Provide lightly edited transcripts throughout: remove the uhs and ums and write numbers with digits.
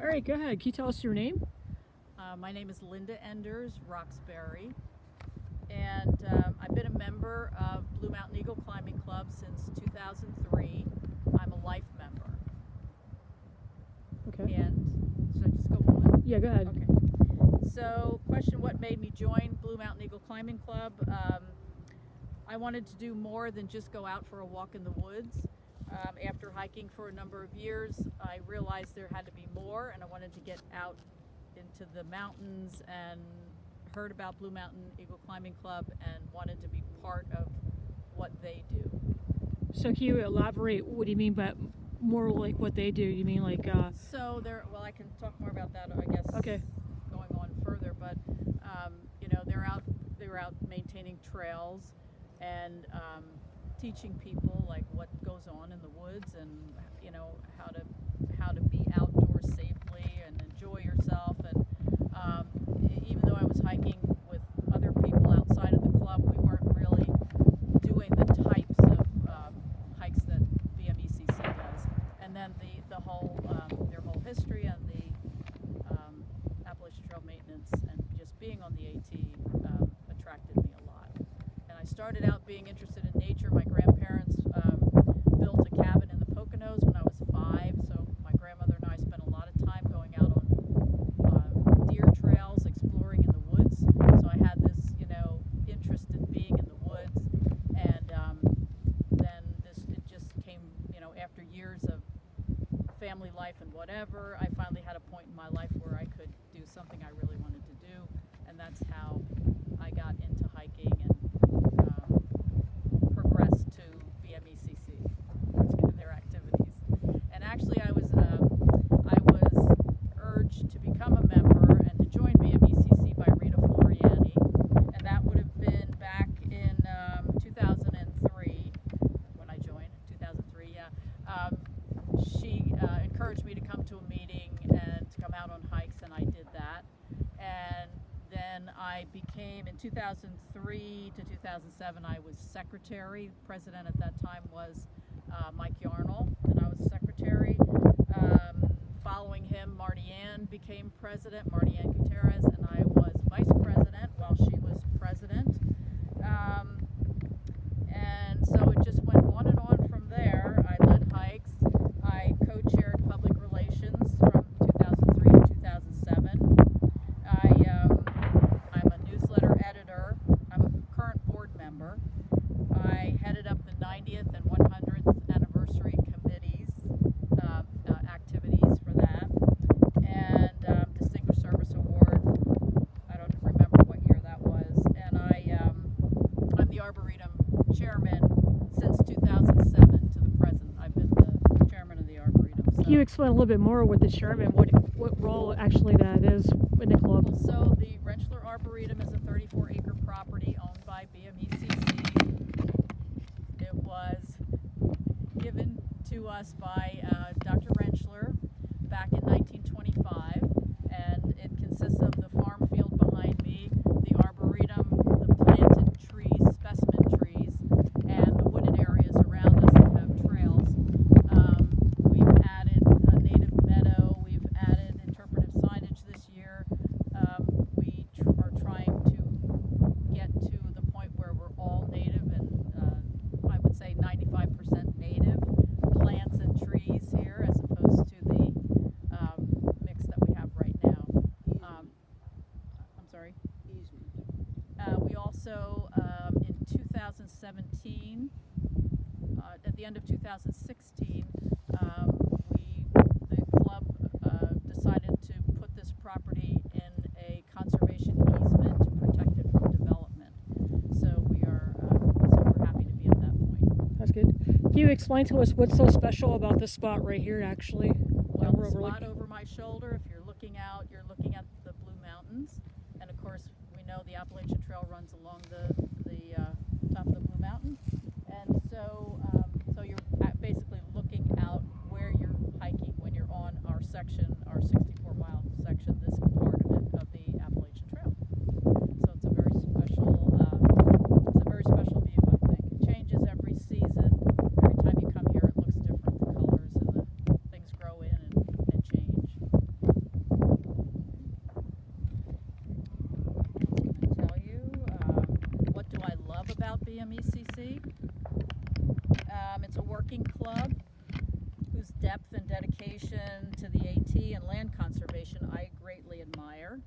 All right, go ahead. Can you tell us your name? My name is Linda Enders Roxbury, and I've been a member of Blue Mountain Eagle Climbing Club since 2003. I'm a life member. Okay. And should I just go on? Yeah, go ahead. Okay. So, question: what made me join Blue Mountain Eagle Climbing Club? I wanted to do more than just go out for a walk in the woods. After hiking for a number of years, I realized there had to be more, and I wanted to get out into the mountains, and heard about Blue Mountain Eagle Climbing Club and wanted to be part of what they do. So can you elaborate? What do you mean by more like what they do? You mean like? So well, I can talk more about that, I guess. Okay. Going on further, but they were out maintaining trails and teaching people like what goes on in the woods, and how to be outdoors safely and enjoy yourself. And even though I was hiking with other people outside of the club, we weren't really doing the types of hikes that BMECC does. And then their whole history and the Appalachian Trail maintenance and just being on the AT attracted me a lot. And I started out being interested in nature. My grandparents built a cabin in the Poconos when I was 5, so my grandmother and I spent a lot of time going out on deer trails, exploring in the woods. So I had this, interest in being in the woods, and then it just came, after years of family life and whatever, I finally had a point in my life where I could do something I really wanted to do, and that's how I got into hiking and progressed to BMECC and their activities. And actually, I was urged to become a member and to join BMECC by Rita Floriani, and that would have been back in 2003 when I joined. 2003, yeah. She encouraged me to come to a meeting and to come out on hikes, and I did that. And then I became, in 2003 to 2007, I was secretary. President at that time was Mike Yarnell, and I was secretary. Following him, Marty Ann became president, Marty Ann Gutierrez, and I was vice president while she was president. And so it just went on and on from there. I led hikes. I co-chaired public relations from 2003 to 2007. I'm a newsletter editor. I'm a current board member. I headed up the 90th and 100th anniversary committees, activities for that, and Distinguished Service Award. I don't remember what year that was. And I'm the Arboretum chairman since 2007 to the present. I've been the chairman of the Arboretum. So. Can you explain a little bit more with the chairman? What role actually that is in the club? So the Rentschler Arboretum is a 34-acre property owned by BMECC. It was given to us by Dr. Rentschler back in 1925, and it consists of the farm field behind me, the arboretum, the planted trees, specimen trees, and the wooded areas around us that have trails. We've added a native meadow. We've added interpretive signage this year. We are trying to get to the point where we're all native, and I would say 95% native plants and trees here, as opposed to the mix that we have right now. I'm sorry? We also, in 2017, at the end of 2016, the club decided to put this property in a conservation easement to protect it from development. So we're happy to be at that point. That's good. Can you explain to us what's so special about this spot right here, actually? Well, the spot over my shoulder, if you're looking out, you're looking at the Blue Mountains, and of course we know the Appalachian Trail runs along the top of the Blue Mountain, and so you're basically looking out where you're hiking when you're on our section, our 64-mile section, this part of it, of the Appalachian Trail. So it's a very special view, I think. It changes every season. Every time you come here, it looks different. The colors and the things grow in and change. BMECC. It's a working club whose depth and dedication to the AT and land conservation I greatly admire.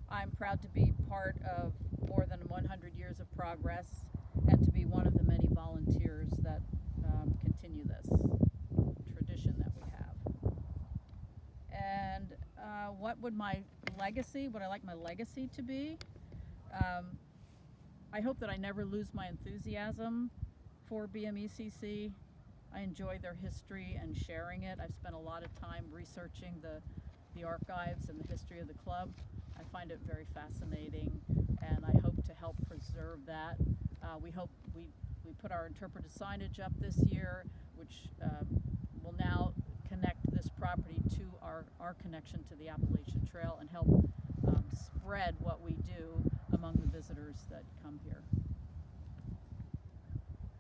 I'm proud to be part of more than 100 years of progress and to be one of the many volunteers that continue this tradition that we have. And what would I like my legacy to be? I hope that I never lose my enthusiasm for BMECC. I enjoy their history and sharing it. I've spent a lot of time researching the archives and the history of the club. I find it very fascinating, and I hope to help preserve that. We put our interpretive signage up this year, which will now connect this property to our connection to the Appalachian Trail and help spread what we do among the visitors that come here.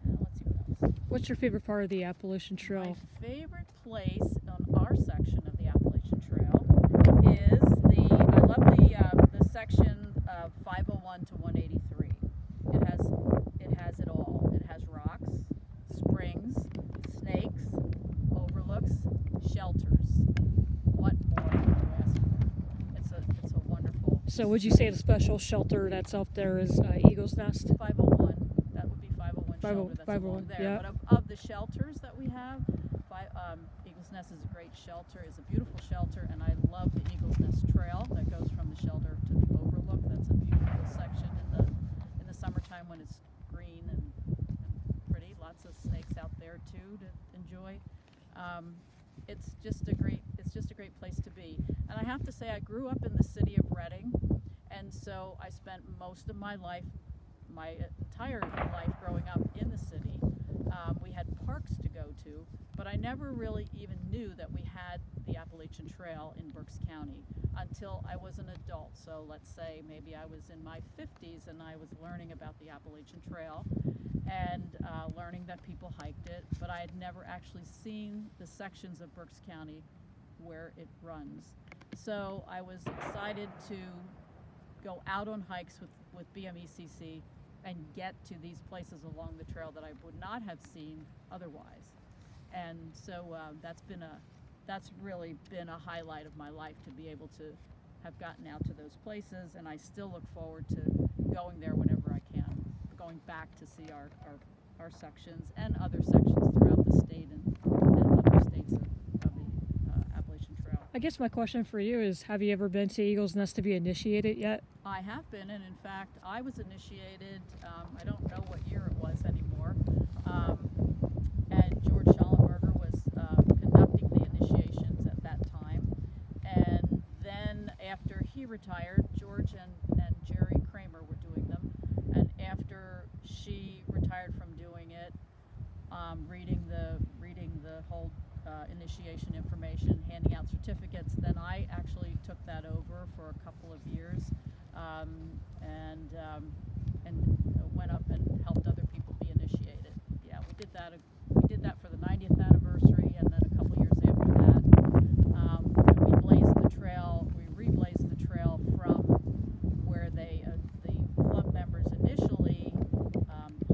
Let's see what else. What's your favorite part of the Appalachian Trail? My favorite place on our section of the Appalachian Trail is I love the section of 501 to 183. It has it all. It has rocks, springs, snakes, overlooks, shelters. What more can you ask for? It's a wonderful. So would you say the special shelter that's up there is Eagle's Nest? 501. That would be 501 shelter that's 501, along there. yeah. But of the shelters that we have, Eagle's Nest is a great shelter. It's a beautiful shelter, and I love the Eagle's Nest Trail that goes from the shelter to the overlook. That's a beautiful section in the summertime when it's green and pretty. Lots of snakes out there too to enjoy. It's just a great place to be. And I have to say, I grew up in the city of Reading, and so I spent most of my entire life growing up in the city. We had parks to go to, but I never really even knew that we had the Appalachian Trail in Berks County until I was an adult. So let's say maybe I was in my 50s and I was learning about the Appalachian Trail and learning that people hiked it, but I had never actually seen the sections of Berks County where it runs. So I was excited to go out on hikes with BMECC and get to these places along the trail that I would not have seen otherwise. And so that's really been a highlight of my life, to be able to have gotten out to those places, and I still look forward to going there whenever I can, going back to see our sections and other sections throughout the state and other states of the Appalachian Trail. I guess my question for you is, have you ever been to Eagle's Nest to be initiated yet? I have been, and in fact, I was initiated, I don't know what year it was anymore, and George Schallenberger was conducting the initiations at that time. And then after he retired, George and Jerry Kramer were doing them. And after she retired from doing it, reading the whole initiation information, handing out certificates, then I actually took that over for a couple of years. And went up and helped other people be initiated. Yeah, we did that for the 90th anniversary, and then a couple years after that, we reblazed the trail from where the club members initially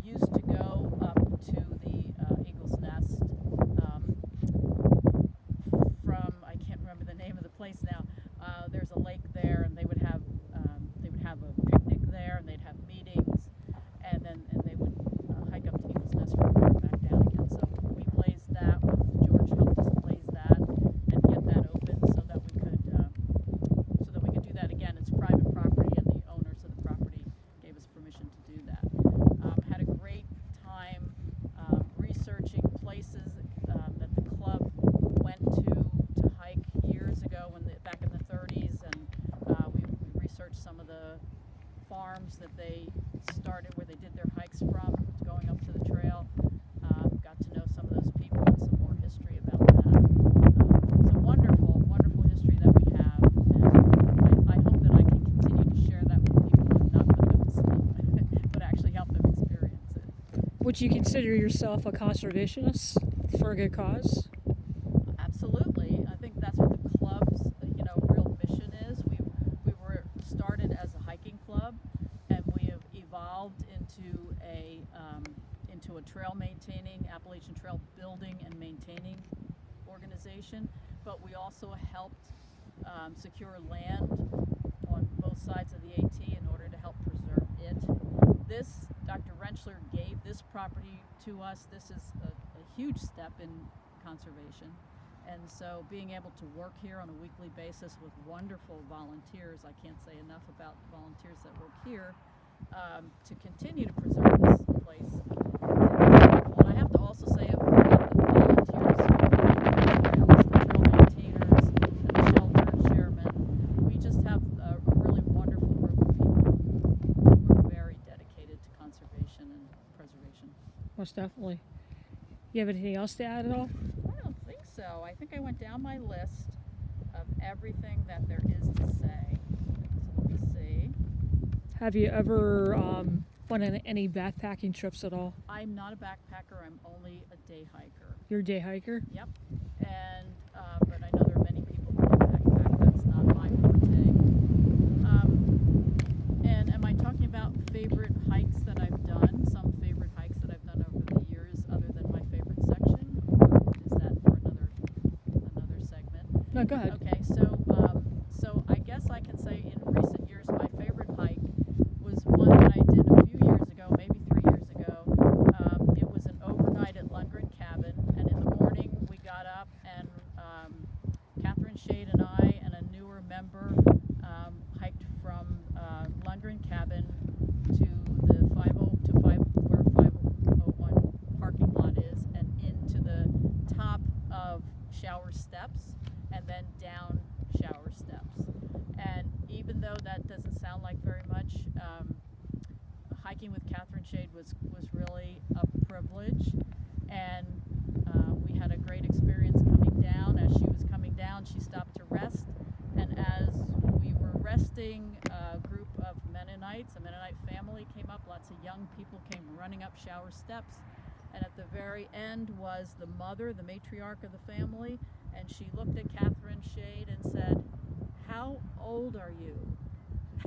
used to go up to the Eagle's Nest. I can't remember the name of the place now. There's a lake there, and they would have a picnic there, and they'd have meetings, and they would hike up to Eagle's Nest from there and back down again. So we blazed that. George helped us blaze that and get that open so that we could do that again. It's private property, and the owners of the property gave us permission to do that. Had a great time researching places that the club went to hike years ago, back in the 30s, and we researched some of the farms that they started, where they did their hikes from, going up to the trail. Got to know some of those people and some more history about that. It's a wonderful, wonderful history that we have, and I hope that I can continue to share that with people and not put them to sleep, but actually help them experience it. Would you consider yourself a conservationist for a good cause? Absolutely. I think that's what the club's real mission is. We were started as a hiking club, and we have evolved into a a trail maintaining, Appalachian Trail building and maintaining organization, but we also helped secure land on both sides of the AT in order to help preserve it. This, Dr. Rentschler gave this property to us. This is a huge step in conservation. And so being able to work here on a weekly basis with wonderful volunteers, I can't say enough about the volunteers that work here, to continue to preserve this place. And I have to also say about the volunteers, the trail maintainers, and the shelter chairman, we just have a really wonderful group of people who are very dedicated to conservation and preservation. Most definitely. You have anything else to add at all? I don't think so. I think I went down my list of everything that there is to say. So let me see. Have you ever went on any backpacking trips at all? I'm not a backpacker. I'm only a day hiker. You're a day hiker? Yep. And but I know there are many people who do backpack. That's not my forte. And am I talking about favorite hikes that I've done? Some favorite hikes that I've done over the years, other than my favorite section? Or is that for another segment? No, go ahead. Okay, so I guess I can say in recent years my favorite hike was one that I did a few years ago, maybe 3 years ago. It was an overnight at Lundgren Cabin, and in the morning we got up and Catherine Shade and I and a newer member hiked from Lundgren Cabin to the 505 where 501 parking lot is, and into the top of shower steps, and then down shower steps. And even though that doesn't sound like very much, hiking with Catherine Shade was really a privilege, and we had a great experience coming down. As she was coming down, she stopped to rest, and as we were resting, a group of Mennonites, a Mennonite family came up. Lots of young people came running up shower steps, and at the very end was the mother, the matriarch of the family, and she looked at Catherine Shade and said, "How old are you?"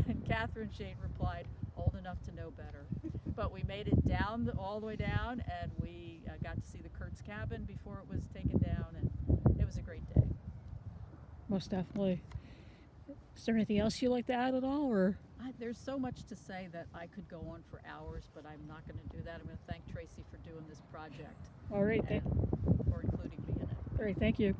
And Catherine Shade replied, "Old enough to know better." But we made it down, all the way down, and we got to see the Kurtz cabin before it was taken down, and it was a great day. Most definitely. Is there anything else you'd like to add at all, or? There's so much to say that I could go on for hours, but I'm not going to do that. I'm going to thank Tracy for doing this project All right, and for including me in it. all right, thank you.